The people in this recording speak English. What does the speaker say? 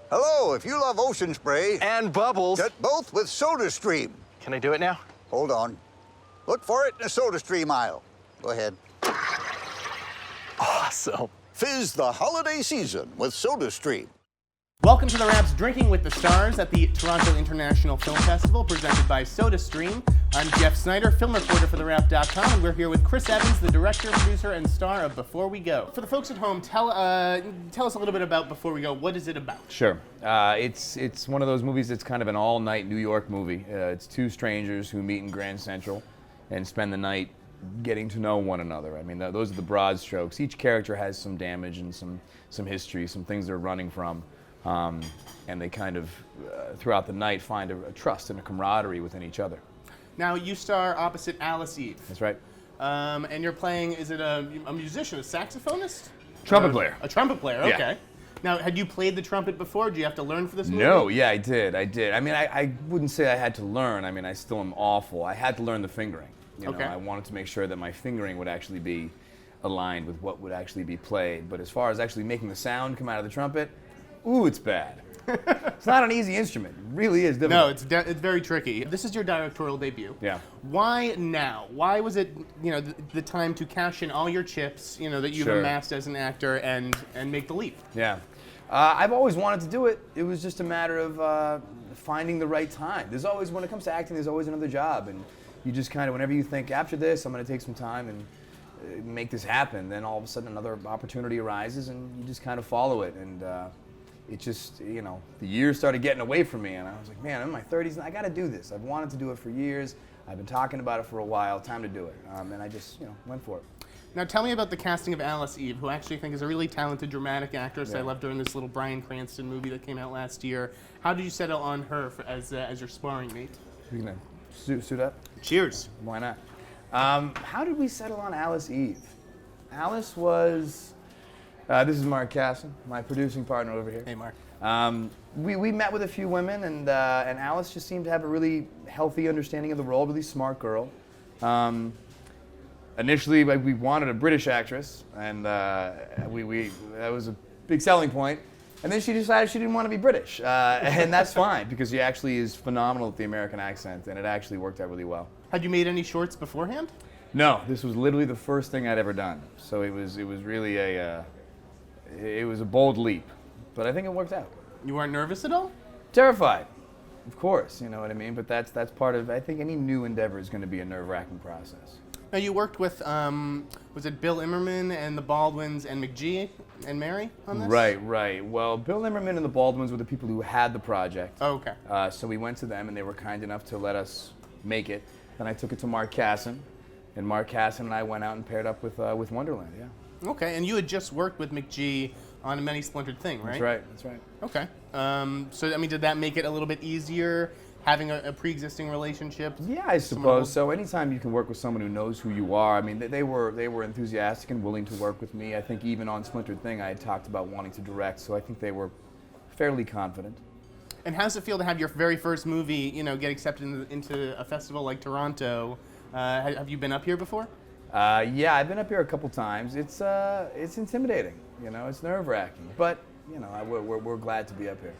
Hello, if you love ocean spray And bubbles. get both with SodaStream. Can I do it now? Hold on. Look for it in the SodaStream aisle. Go ahead. Awesome. Fizz the holiday season with SodaStream. Welcome to the Raps Drinking with the Stars at the Toronto International Film Festival, presented by SodaStream. I'm Jeff Snyder, film reporter for TheWrap.com, and we're here with Chris Evans, the director, producer, and star of Before We Go. For the folks at home, tell us a little bit about Before We Go. What is it about? Sure. It's one of those movies that's kind of an all-night New York movie. It's two strangers who meet in Grand Central and spend the night getting to know one another. I mean, those are the broad strokes. Each character has some damage and some history, some things they're running from. And they kind of, throughout the night, find a trust and a camaraderie within each other. Now, you star opposite Alice Eve. That's right. And you're playing, is it a musician, a saxophonist? Trumpet player. A trumpet player, okay. Yeah. Now, had you played the trumpet before? Do you have to learn for this movie? No, yeah, I did. I mean, I wouldn't say I had to learn. I mean, I still am awful. I had to learn the fingering. You know, Okay. I wanted to make sure that my fingering would actually be aligned with what would actually be played. But as far as actually making the sound come out of the trumpet, ooh, it's bad. It's not an easy instrument. It really is difficult. No, it's very tricky. This is your directorial debut. Yeah. Why now? Why was it, the time to cash in all your chips, that you've Sure. amassed as an actor and make the leap? Yeah. I've always wanted to do it. It was just a matter of finding the right time. There's always, when it comes to acting, there's always another job. And you just kind of, whenever you think, after this, I'm going to take some time and make this happen, then all of a sudden another opportunity arises and you just kind of follow it. And it just, the years started getting away from me. And I was like, man, I'm in my 30s and I got to do this. I've wanted to do it for years. I've been talking about it for a while. Time to do it. And I just, went for it. Now tell me about the casting of Alice Eve, who I actually think is a really talented dramatic actress. Yeah. I loved her in this little Bryan Cranston movie that came out last year. How did you settle on her as your sparring mate? You gonna suit up? Cheers. Why not? How did we settle on Alice Eve? Alice was, this is Mark Casson, my producing partner over here. Hey, Mark. We met with a few women, and Alice just seemed to have a really healthy understanding of the role, really smart girl. Initially, we wanted a British actress, and that was a big selling point. And then she decided she didn't want to be British, and that's fine because she actually is phenomenal at the American accent, and it actually worked out really well. Had you made any shorts beforehand? No, this was literally the first thing I'd ever done, so it was really it was a bold leap, but I think it worked out. You weren't nervous at all? Terrified, of course, you know what I mean. But that's part of. I think any new endeavor is going to be a nerve-wracking process. Now you worked with, was it Bill Immerman and the Baldwins and McGee and Mary on this? Right. Well, Bill Immerman and the Baldwins were the people who had the project. Oh, okay. So we went to them, and they were kind enough to let us make it. Then I took it to Mark Casson, and Mark Casson and I went out and paired up with Wonderland. Yeah. Okay, and you had just worked with McGee on A Many Splintered Thing, right? That's right. Okay. So, I mean, did that make it a little bit easier having a pre-existing relationship? Yeah, I suppose so. Anytime you can work with someone who knows who you are, I mean, they were enthusiastic and willing to work with me. I think even on Splintered Thing, I had talked about wanting to direct, so I think they were fairly confident. And how does it feel to have your very first movie, get accepted into a festival like Toronto? Have you been up here before? Yeah, I've been up here a couple times. It's intimidating, it's nerve-wracking, but we're glad to be up here.